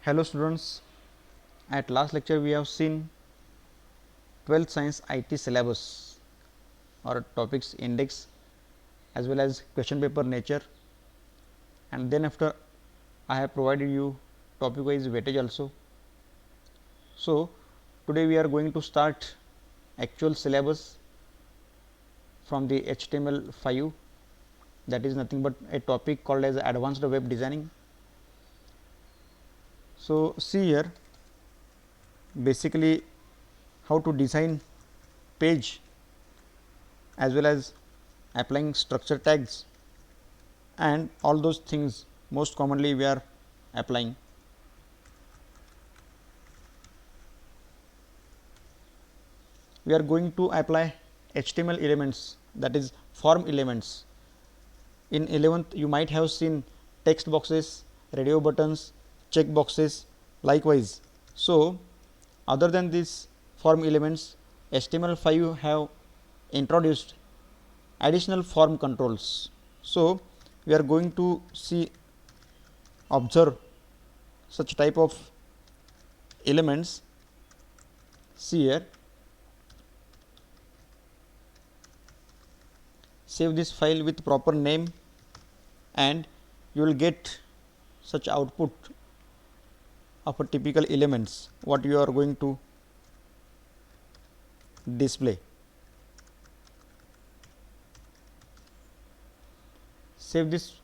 Hello students, at last lecture we have seen 12th science IT syllabus or topics index as well as question paper nature, and then after I have provided you topic wise weightage also. So, today we are going to start actual syllabus from the HTML5, that is nothing but a topic called as advanced web designing. So, see here basically how to design page as well as applying structure tags and all those things most commonly we are applying. We are going to apply HTML elements, that is form elements. In 11th you might have seen text boxes, radio buttons, check boxes likewise. So, other than these form elements, HTML5 have introduced additional form controls. So, we are going to observe such type of elements. See here, save this file with proper name and you will get such output of a typical elements what you are going to display. Save this.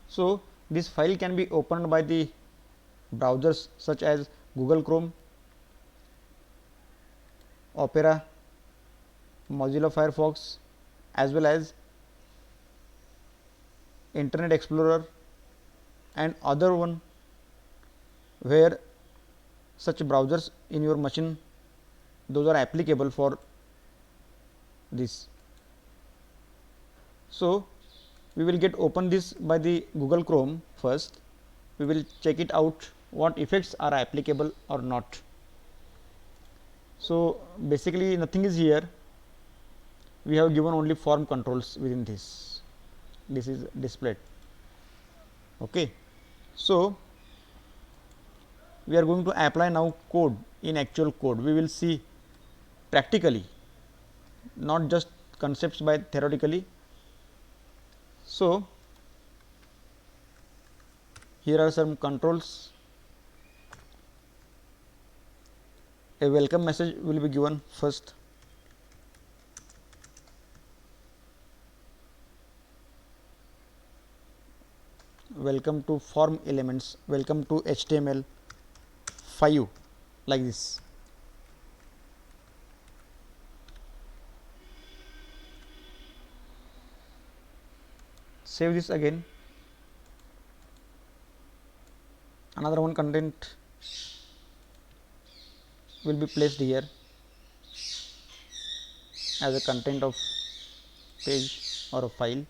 So, this file can be opened by the browsers such as Google Chrome, Opera, Mozilla Firefox as well as Internet Explorer and other one where such browsers in your machine, those are applicable for this. So, we will get open this by the Google Chrome first. We will check it out what effects are applicable or not. So, basically nothing is here, we have given only form controls within this is displayed. Okay. So, we are going to apply now code in actual code. We will see practically, not just concepts by theoretically. So, here are some controls. A welcome message will be given first. Welcome to form elements, welcome to HTML5 like this. Save this again. Another one content will be placed here as a content of page or a file.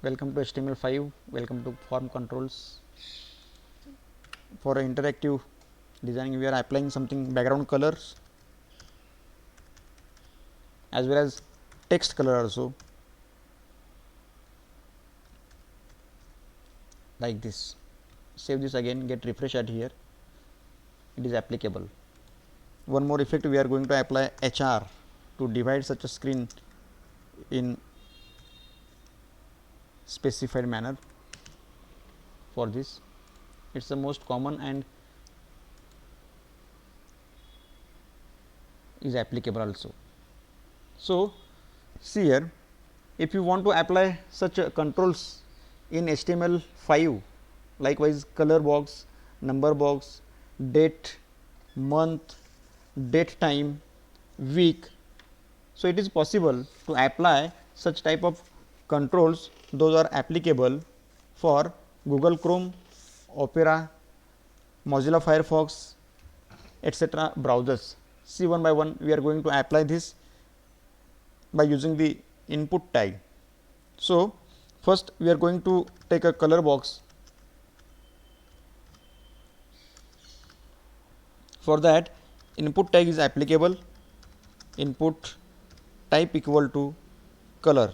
Welcome to HTML5, welcome to form controls. For interactive designing we are applying something background colors as well as text color also like this. Save this again, get refresh at here, it is applicable. One more effect we are going to apply HR to divide such a screen in specified manner. For this, it is the most common and is applicable also. So, see here, if you want to apply such controls in HTML5, likewise color box, number box, date, month, date time, week. So, it is possible to apply such type of controls, those are applicable for Google Chrome, Opera, Mozilla Firefox, etc. browsers. See, one by one we are going to apply this by using the input tag. So, first we are going to take a color box. For that, input tag is applicable, input type equal to color,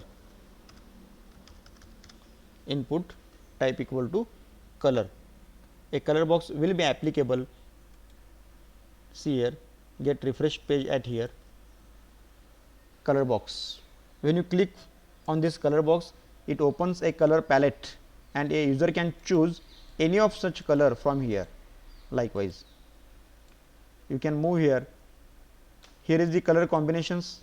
input type equal to color. A color box will be applicable. See here, get refresh page at here, color box. When you click on this color box, it opens a color palette and a user can choose any of such color from here. Likewise, you can move here. Here is the color combinations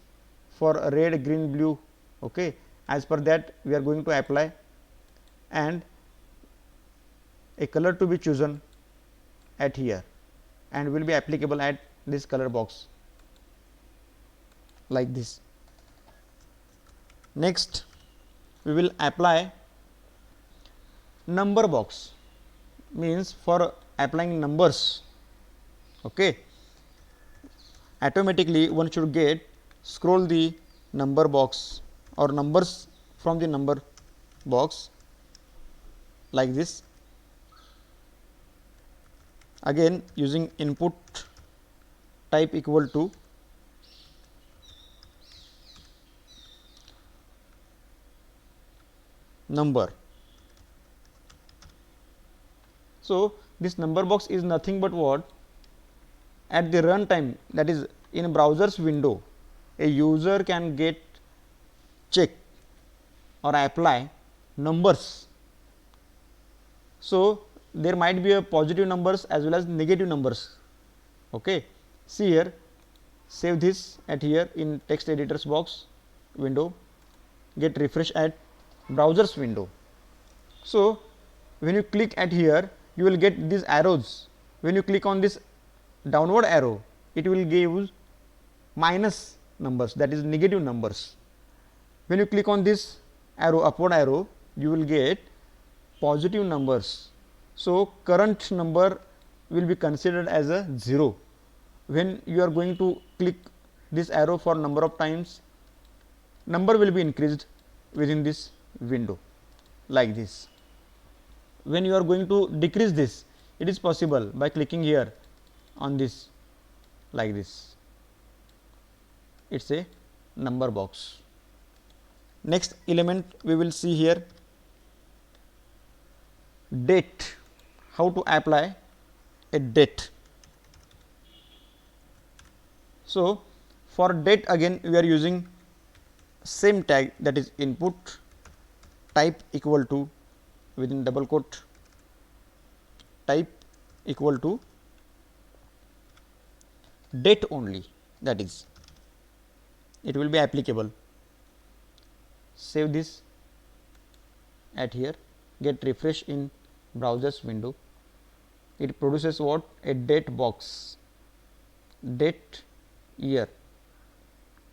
for red, green, blue. Okay, as per that we are going to apply, and a color to be chosen at here and will be applicable at this color box like this. Next, we will apply number box, means for applying numbers. Okay, automatically one should get scroll the number box or numbers from the number box like this. Again, using input type equal to number. So, this number box is nothing but what? At the runtime, that is in browser's window, a user can get check or apply numbers. So, there might be a positive numbers as well as negative numbers. Okay. See here, save this at here in text editors box window, get refresh at browsers window. So, when you click at here, you will get these arrows. When you click on this downward arrow, it will give minus numbers, that is negative numbers. When you click on this arrow, upward arrow, you will get positive numbers. So, current number will be considered as a 0. When you are going to click this arrow for number of times, number will be increased within this window like this. When you are going to decrease this, it is possible by clicking here on this like this. It is a number box. Next element we will see here, date. How to apply a date? So, for date again we are using same tag, that is input type equal to, within double quote, type equal to date only, that is it will be applicable. Save this at here, get refresh in browsers window. It produces what? A date box, date, year.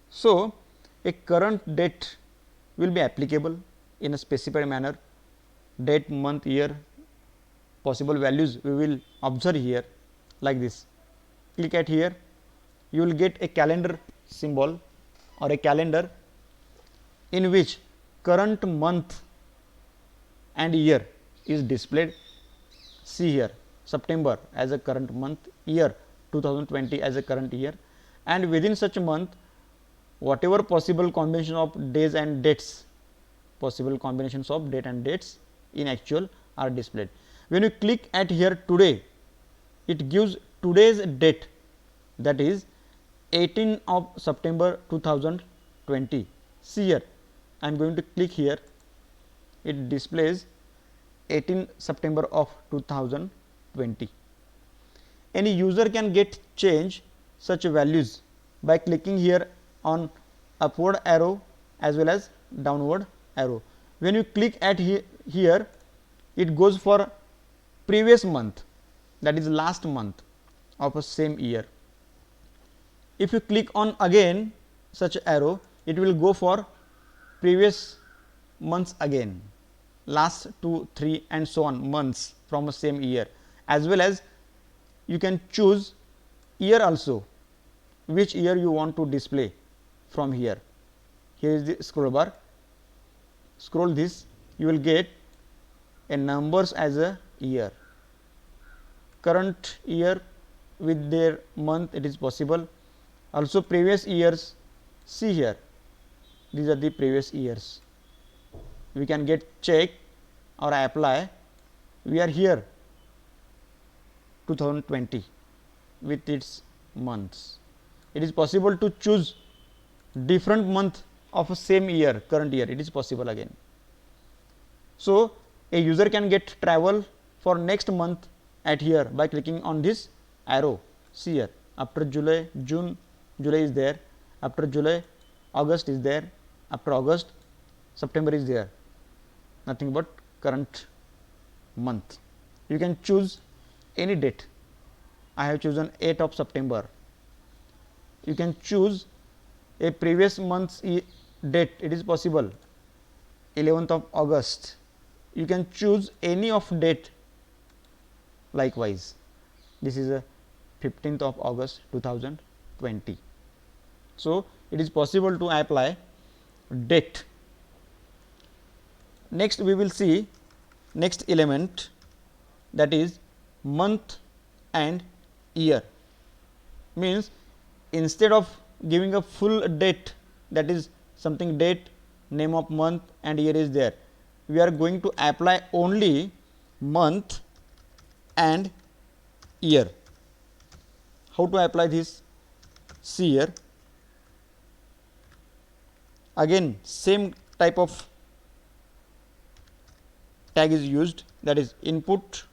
So, a current date will be applicable in a specified manner, date, month, year, possible values we will observe here like this. Click at here, you will get a calendar symbol or a calendar in which current month and year is displayed. See here, September as a current month, year 2020 as a current year, and within such a month whatever possible combination of days and dates, possible combinations of date and dates in actual are displayed. When you click at here today, it gives today's date, that is 18 of September 2020. See here, I am going to click here, it displays 18 September of 2020. Any user can get change such values by clicking here on upward arrow as well as downward arrow. When you click at here, it goes for previous month, that is last month of a same year. If you click on again such arrow, it will go for previous months again, last 2, 3 and so on months from the same year, as well as you can choose year also, which year you want to display from here. Here is the scroll bar, scroll this, you will get a numbers as a year, current year with their month, it is possible. Also previous years, see here, these are the previous years, we can get check or apply. We are here 2020 with its months. It is possible to choose different month of a same year, current year, it is possible again. So a user can get travel for next month at here by clicking on this arrow. See here, after July, June, July is there, after July, August is there, after August, September is there, nothing but current month. You can choose any date. I have chosen 8th of September. You can choose a previous month's date, it is possible, 11th of August. You can choose any of date. Likewise, this is a 15th of August 2020. So it is possible to apply date. Next we will see next element, that is month and year. Means instead of giving a full date, that is something date, name of month and year is there, we are going to apply only month and year. How to apply this? See here, again same type of tag is used, that is input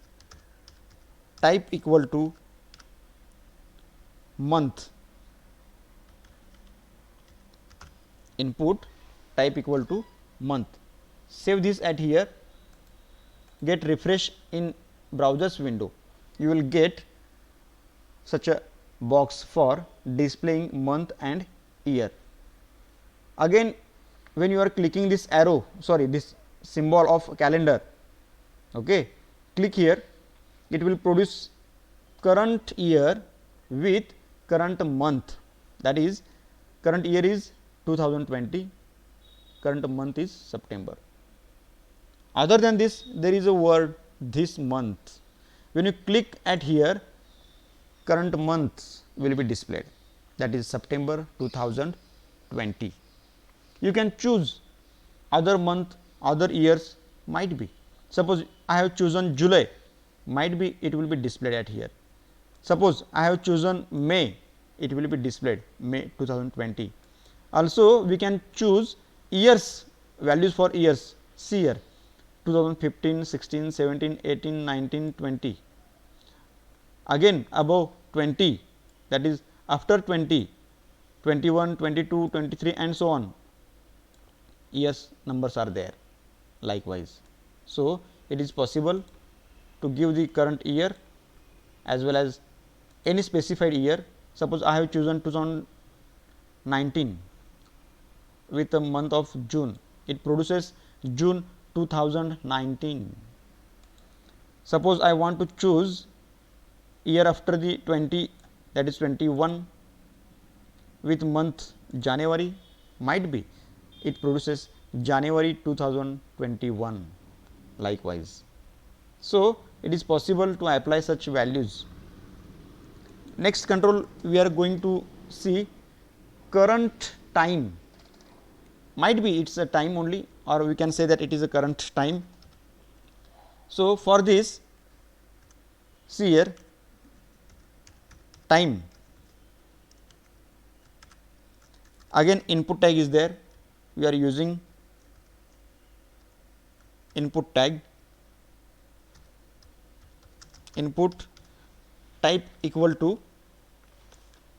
type equal to month, input type equal to month. Save this at here, get refresh in browsers window, you will get such a box for displaying month and year. Again when you are clicking this arrow, sorry, this symbol of calendar, okay, click here, it will produce current year with current month, that is current year is 2020, current month is September. Other than this, there is a word this month. When you click at here, current months will be displayed, that is September 2020. You can choose other month, other years, might be. Suppose I have chosen July, might be it will be displayed at here. Suppose I have chosen May, it will be displayed May 2020. Also we can choose years, values for years, see here 2015, 16, 17, 18, 19, 20. Again above 20, that is after 20, 21, 22, 23 and so on, years numbers are there likewise. So it is possible to give the current year as well as any specified year. Suppose I have chosen 2019 with the month of June, it produces June 2019. Suppose I want to choose year after the 20, that is 21 with month January, might be it produces January 2021 likewise. So it is possible to apply such values. Next control we are going to see current time, might be it is a time only, or we can say that it is a current time. So for this, see here time, again input tag is there, we are using input tag, input type equal to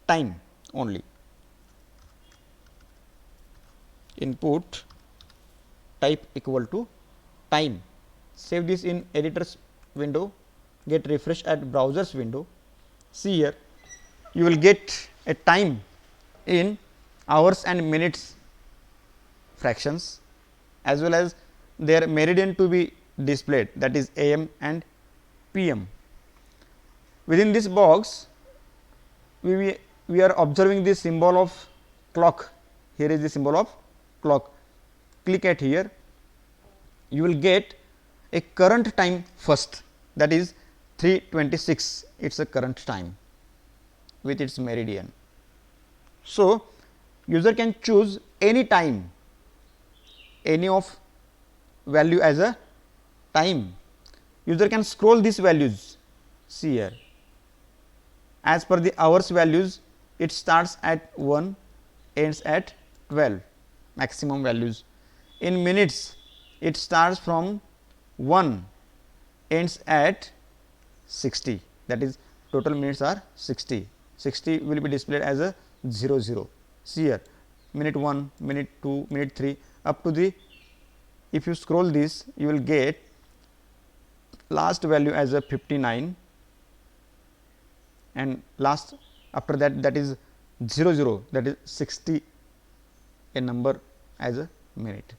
time only, input type equal to time. Save this in editors window, get refresh at browsers window. See here, you will get a time in hours and minutes fractions, as well as their meridian to be displayed, that is AM and PM. Within this box, we are observing the symbol of clock. Here is the symbol of clock. Click at here, you will get a current time first, that is 3:26. It is a current time with its meridian. So, user can choose any time, any of value as a time. User can scroll these values. See here, as per the hours values, it starts at 1, ends at 12 maximum values. In minutes, it starts from 1, ends at 60, that is total minutes are 60. 60 will be displayed as a 00. See here, minute 1, minute 2, minute 3 up to the, if you scroll this, you will get last value as a 59, and last after that, that is 00, that is 60, a number as a minute.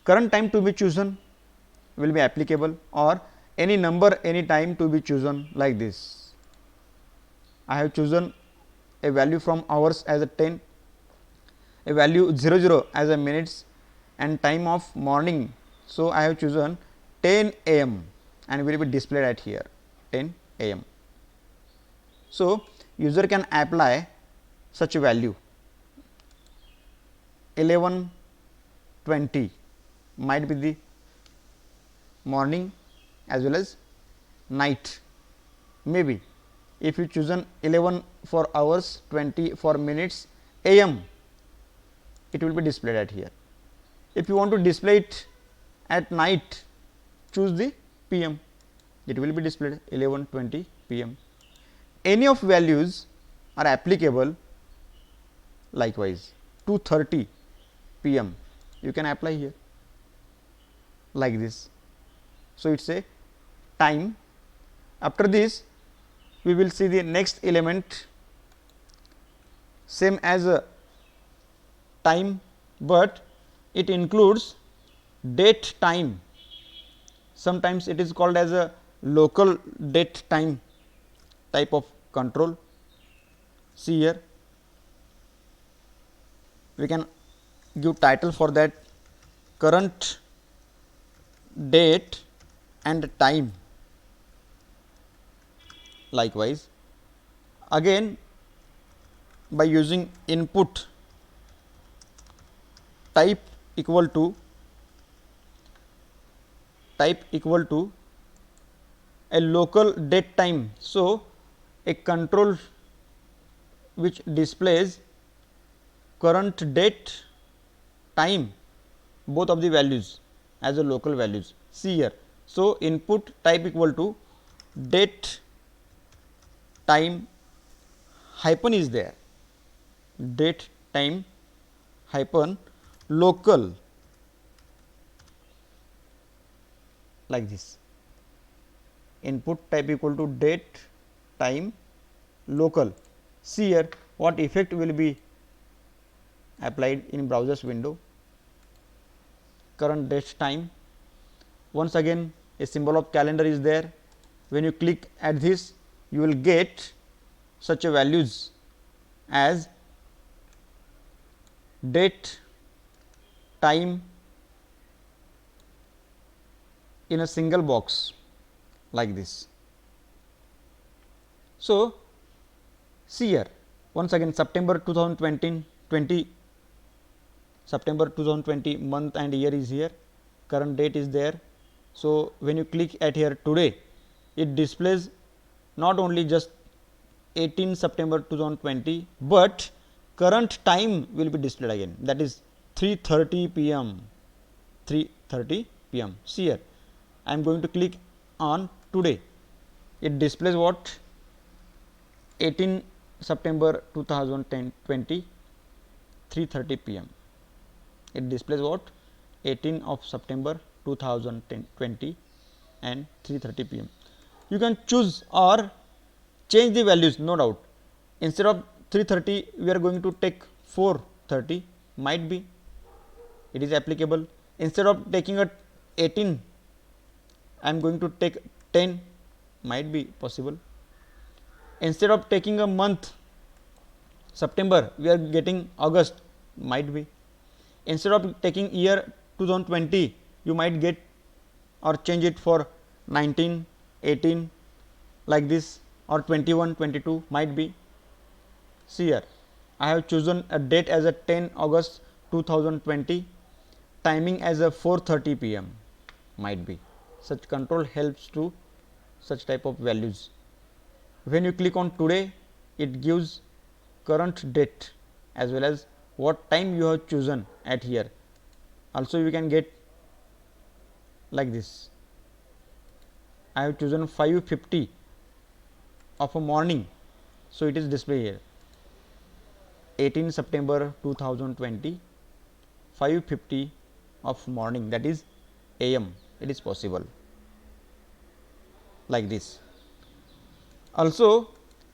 Current time to be chosen will be applicable, or any number, any time to be chosen like this. I have chosen a value from hours as a 10, a value 00 as a minutes, and time of morning. So, I have chosen 10 a.m. and will be displayed at here 10 a.m. So, user can apply such a value 11:20 might be the morning as well as night. Maybe if you chosen 11 for hours, 20 for minutes, a.m., it will be displayed at here. If you want to display it at night, choose the p.m., it will be displayed 11:20 p.m. Any of values are applicable. Likewise 2:30 p.m. you can apply here like this. So, it is a time. After this, we will see the next element, same as a time, but it includes date time. Sometimes it is called as a local date time type of control. See here, we can give title for that, current date and time. Likewise, again by using input type equal to a local date time. So, a control which displays current date time, both of the values as a local values. See here. So, input type equal to date time hyphen is there, date time hyphen local, like this. Input type equal to date time local. See here what effect will be applied in browsers window. Current date time, once again a symbol of calendar is there. When you click at this, you will get such a values as date time in a single box like this. So, see here once again September 2020 September 2020 month and year is here, current date is there. So, when you click at here today, it displays not only just 18 September 2020, but current time will be displayed again, that is 3:30 p.m. 3:30 p.m. See here, I am going to click on today, it displays what 18 September 2020 3:30 p.m. It displays what 18 of September 2020 and 3:30 p.m. You can choose or change the values, no doubt. Instead of 3:30, we are going to take 4:30, might be it is applicable. Instead of taking a 18, I am going to take 10, might be possible. Instead of taking a month September, we are getting August, might be. Instead of taking year 2020, you might get or change it for 19, 18 like this, or 21, 22 might be. See here, I have chosen a date as a 10 August 2020, timing as a 4:30 p.m. might be. Such control helps to such type of values. When you click on today, it gives current date as well as what time you have chosen at here. Also you can get like this. I have chosen 5:50 of a morning, so it is displayed here. 18 September 2020, 5:50 of morning, that is AM. It is possible like this. Also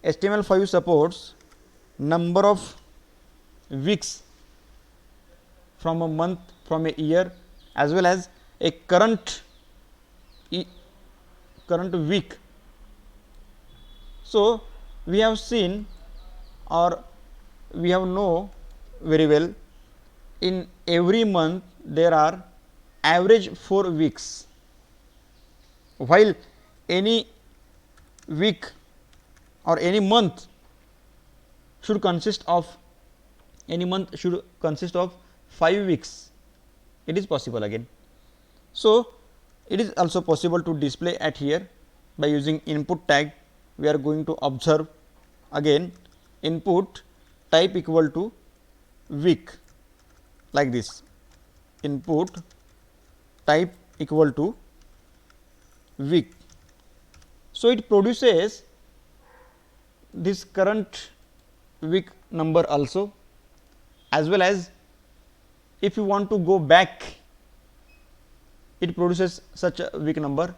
HTML5 supports number of weeks from a month, from a year, as well as a current week. So we have seen, or we have know very well, in every month there are average 4 weeks, while any week or any month should consist of 5 weeks. It is possible again. So it is also possible to display at here by using input tag. We are going to observe again input type equal to week like this, input type equal to week. So it produces this current week number also, as well as if you want to go back, it produces such a week number.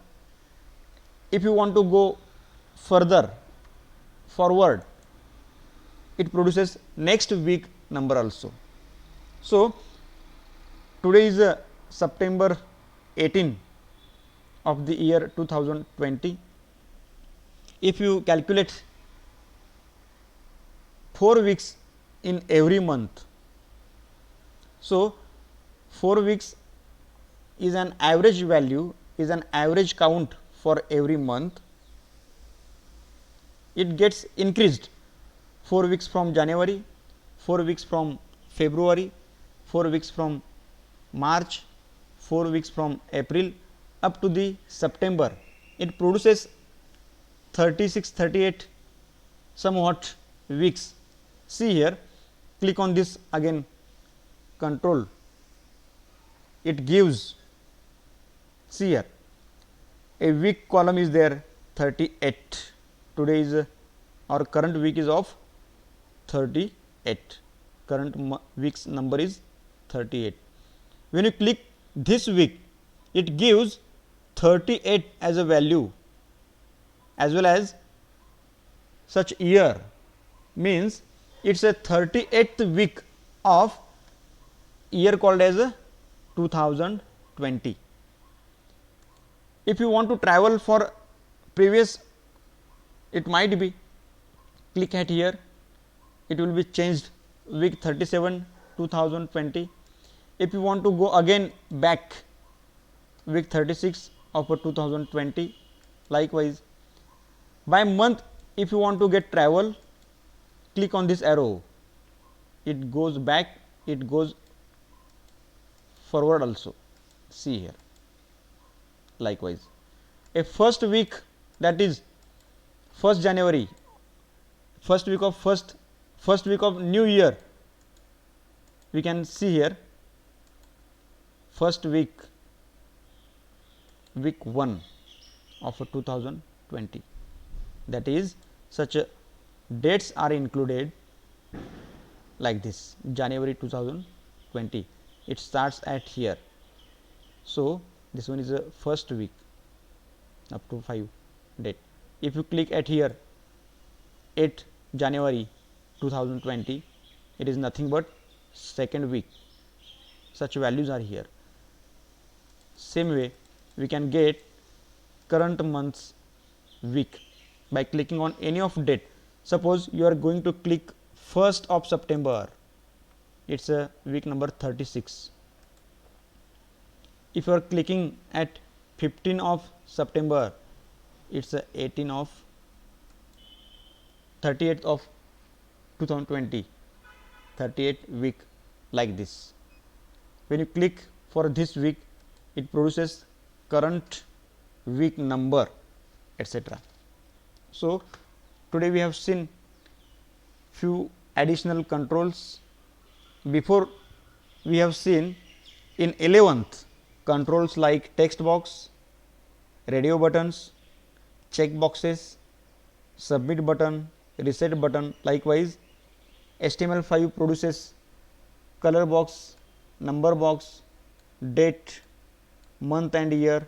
If you want to go further forward, it produces next week number also. So today is September 18 of the year 2020. If you calculate 4 weeks in every month, so 4 weeks is an average value, is an average count for every month. It gets increased 4 weeks from January, 4 weeks from February, 4 weeks from March, 4 weeks from April up to the September. It produces 36, 38 somewhat weeks. See here, click on this again control, it gives, see here, a week column is there 38. Today is our current week is of 38, current week's number is 38. When you click this week, it gives 38 as a value, as well as such year, means it is a 38th week of year called as 2020. If you want to travel for previous, it might be, click at here, it will be changed week 37 2020. If you want to go again back, week 36 of 2020, likewise. By month, if you want to get travel, click on this arrow, it goes back, it goes forward also, see here, likewise. A first week, that is 1st January, first week of new year, we can see here first week 1 of 2020, that is such dates are included like this, January 2020, it starts at here. So this one is a first week up to 5 date. If you click at here 8 January 2020, it is nothing but second week, such values are here. Same way we can get current month's week by clicking on any of date. Suppose you are going to click 1st of September, it's a week number 36. If you are clicking at 15 of September, it's a 18 of 38th of 2020, 38 week, like this. When you click for this week, it produces current week number, etc. So today we have seen few additional controls. Before we have seen in 11th controls like text box, radio buttons, check boxes, submit button, reset button. Likewise, HTML5 produces color box, number box, date, month and year,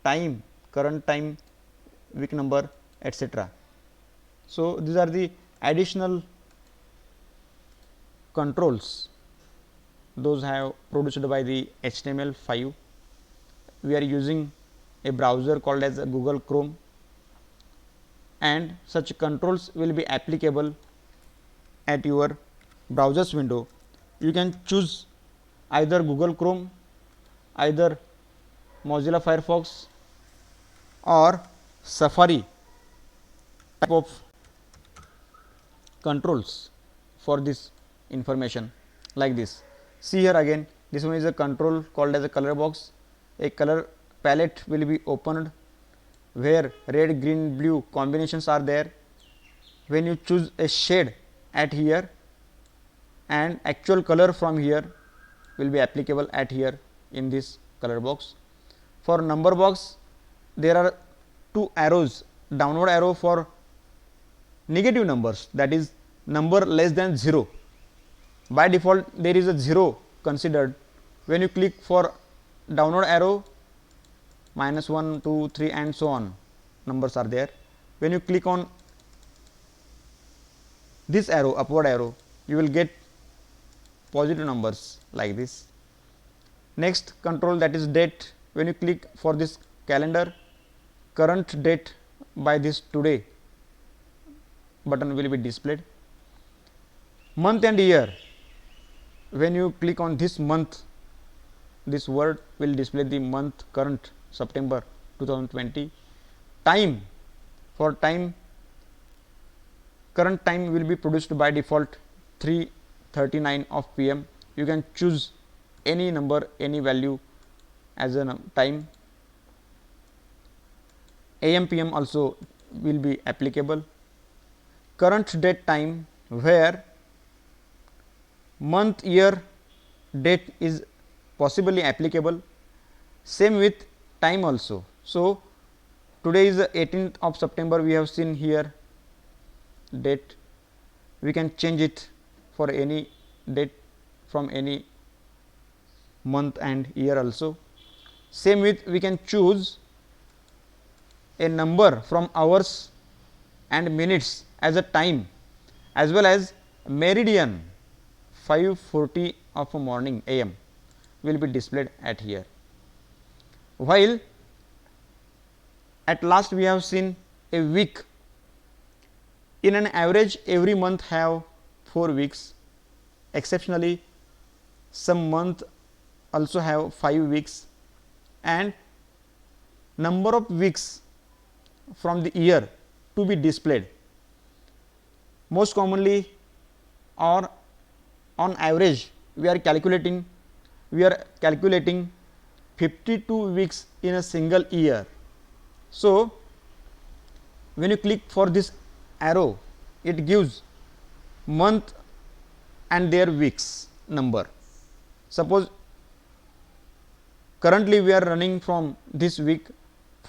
time, current time, week number, etc. So these are the additional controls, those have produced by the HTML5. We are using a browser called as Google Chrome, and such controls will be applicable at your browser's window. You can choose either Google Chrome, either Mozilla Firefox or Safari type of controls for this information, like this. See here again, this one is a control called as a color box. A color palette will be opened where red, green, blue combinations are there. When you choose a shade at here, and actual color from here will be applicable at here in this color box. For number box, there are two arrows, downward arrow for negative numbers, that is number less than 0. By default there is a 0 considered. When you click for downward arrow, -1, 2, 3 and so on numbers are there. When you click on this arrow, upward arrow, you will get positive numbers, like this. Next control, that is date. When you click for this calendar, current date by this today button will be displayed. Month and year, when you click on this month, this word will display the month current, September 2020. Time, for time, current time will be produced by default 3:39 of PM. You can choose any number, any value as a time. AM PM also will be applicable. Current date time, where month, year, date is possibly applicable. Same with time also. So today is the 18th of September, we have seen here date. We can change it for any date from any month and year also. Same with, we can choose a number from hours and minutes as a time, as well as meridian 5:40 of a morning AM will be displayed at here. While at last we have seen a week. In an average, every month have 4 weeks. Exceptionally, some month also have 5 weeks, and number of weeks from the year to be displayed. Most commonly, or on average, we are calculating 52 weeks in a single year. So when you click for this arrow, it gives month and their weeks number. Suppose currently we are running from this week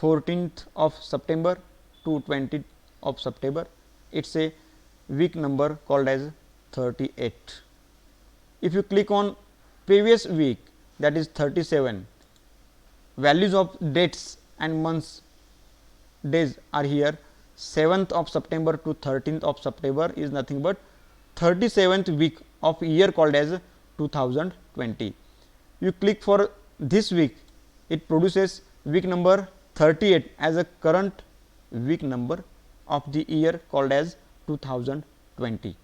14th of September to 20th of September. It is a week number called as 38. If you click on previous week, that is 37, values of dates and months, days are here. 7th of September to 13th of September is nothing but 37th week of year called as 2020. You click for this week, it produces week number 38 as a current week number of the year called as 2020.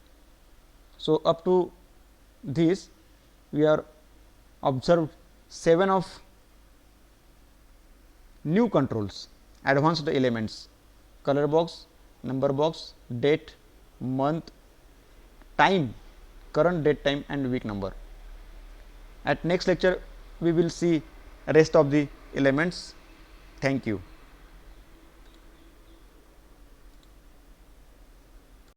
So, up to this we are observed 7 of new controls, advanced elements, color box, number box, date, month, time, current date time and week number. At next lecture we will see rest of the elements. Thank you.